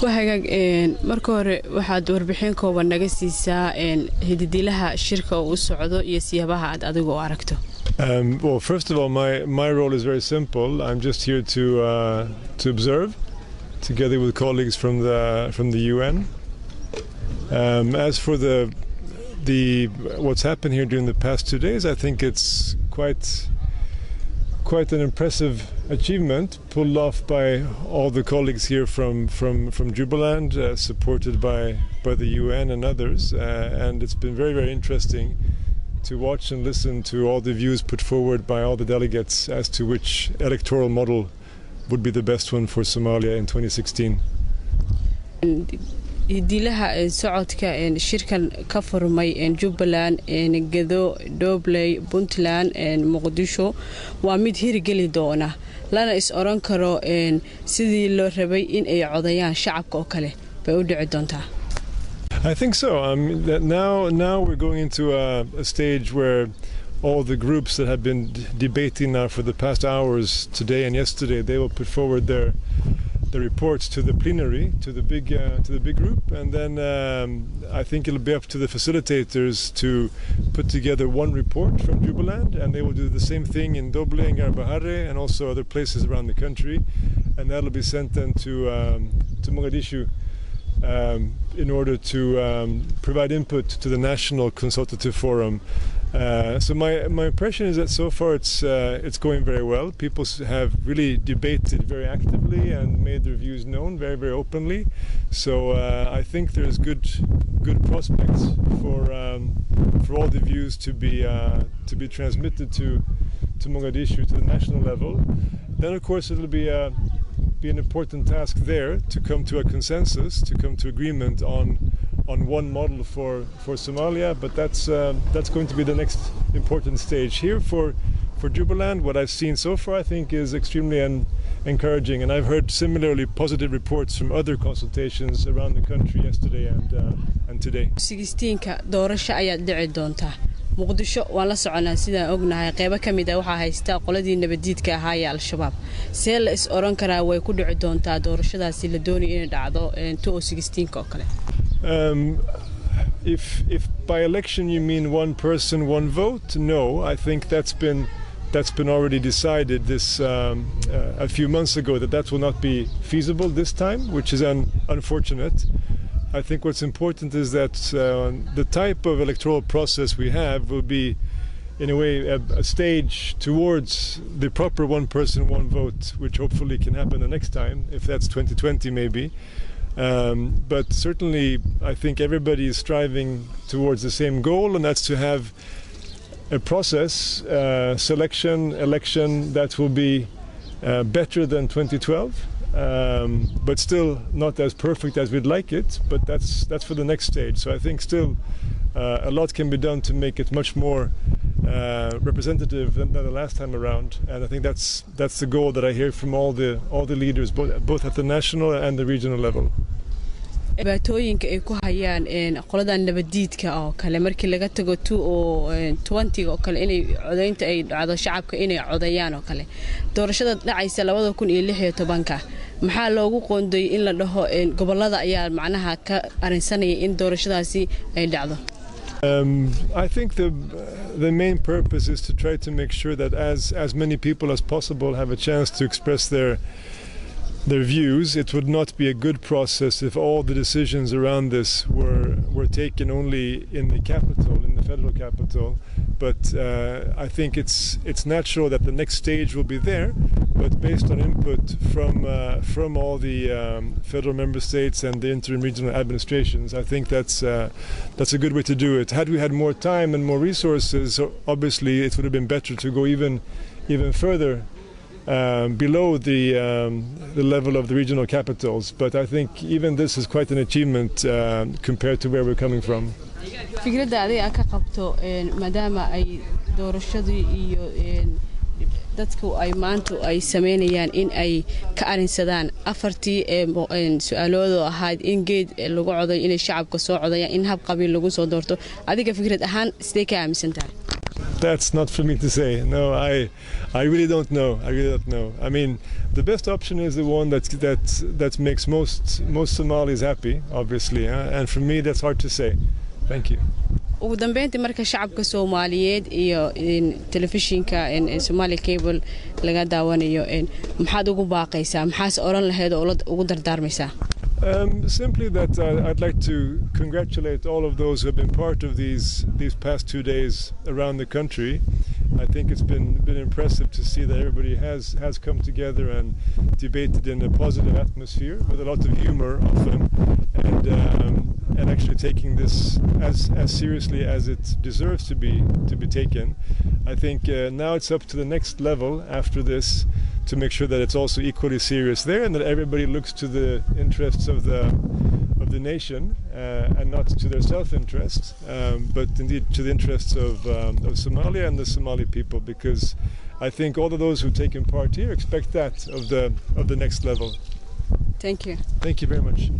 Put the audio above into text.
وهاجاج marka hore waxaad warbixin kooban naga siisaa hididilaha shirka oo socdo iyo siyaabaha aad adigu u aragto. Well, first of all, my role is very simple. I'm just here to observe, together with colleagues from the UN. As for the what's happened here during the past 2 days, I think it's quite an impressive achievement, pulled off by all the colleagues here from Jubaland, supported by the UN and others, and it's been very, very interesting to watch and listen to all the views put forward by all the delegates as to which electoral model would be the best one for Somalia in 2016. dilaha socodka shirkan ka furmay Jubaland Gedo Dobley Puntland Muqdisho waa mid hirgeli doona lana is oran karo sidii loo rabay in ay codayaan shacabka oo kale bay u dhici doontaa. I think so. That now we're going into a stage where all the groups that have been debating now for the past hours today and yesterday, they will put forward the reports to the plenary, to the big group, and then I think it'll be up to the facilitators to put together one report from Jubaland, and they will do the same thing in Doble and Garbahare and also other places around the country, and that'll be sent then to Mogadishu in order to provide input to the National Consultative Forum. So my impression is that so far it's going very well. People have really debated very actively and made their views known very, very openly. So I think there's good prospects for all the views to be transmitted to Mogadishu, to the national level. Then of course it'll be an important task there to come to a consensus, to come to agreement on one model for Somalia, but that's going to be the next important stage. Here for Jubaland, what I've seen so far I think is extremely encouraging, and I've heard similarly positive reports from other consultations around the country yesterday and today. 16ka doorasho ayaa dhici doonta Muqdisho waa la soconaa sida ognahay qayb ka mid ah waxa haysta qoladii nabadiidka ahaa ee Al-Shabaab see la is oran karaa way ku dhici doontaa doorashadaasi la doonayo in dhacdo 2016 oo kale. If by election you mean one person, one vote, no. I think that's been already decided a few months ago that will not be feasible this time, which is unfortunate. I think what's important is that the type of electoral process we have will be, in a way, a stage towards the proper one person, one vote, which hopefully can happen the next time, if that's 2020 maybe. But certainly I think everybody is striving towards the same goal, and that's to have a process, selection, election that will be better than 2012. But still not as perfect as we'd like it, but that's for the next stage. So I think still a lot can be done to make it much more representative than the last time around, and I think that's the goal that I hear from all the leaders, both at the national and the regional level. dhibaatooyinka ay ku hayaan qolada nabadiidka oo kale markii laga tago 20 oo kale inay codaynta ay dhacdo shacabka inay codayaan oo kale doorashada dhacaysa 2016 maxaa loogu qoonday in la dhaho gobolada ayaa macnaha ka arinsanaya in doorashadaasi ay dhacdo. I think the main purpose is to try to make sure that as many people as possible have a chance to express their views. It would not be a good process if all the decisions around this were taken only in the capital, in the federal capital. But I think it's natural that the next stage will be there, but based on input from all the federal member states and the interim regional administrations. I think that's a good way to do it. Had we had more time and more resources, obviously it would have been better to go even further below the level of the regional capitals, but I think even this is quite an achievement compared to where we're coming from. fikradda adiga ka qabto maadaama ay doorashadii iyo dadku ay maanta ay sameynayaan in ay ka arinsadaan afartii su'aaloodo ahayd in geed lagu coday in shacabka soo codayaan in hab qabiil lagu soo doorto adiga fikrad ahaan sidee ka aaminsan tahay? That's not for me to say. No, I really don't know. I really don't know. I mean, the best option is the one that makes most Somalis happy, obviously. And for me, that's hard to say. Thank you. ugu dambeyntii marka shacabka Soomaaliyeed iyo telefishinka Somali Cable laga daawanayo maxaad ugu baaqaysaa maxaas oran lahayd oo ugu dardaarmaysaa Simply that I'd like to congratulate all of those who have been part of these past 2 days around the country. I think it's been impressive to see that everybody has come together and debated in a positive atmosphere with a lot of humor often, and actually taking this as seriously as it deserves to be taken. I think now it's up to the next level after this to make sure that it's also equally serious there, and that everybody looks to the interests of the nation and not to their self-interest, but indeed to the interests of Somalia and the Somali people, because I think all of those who've taken part here expect that of the next level. Thank you. Thank you very much.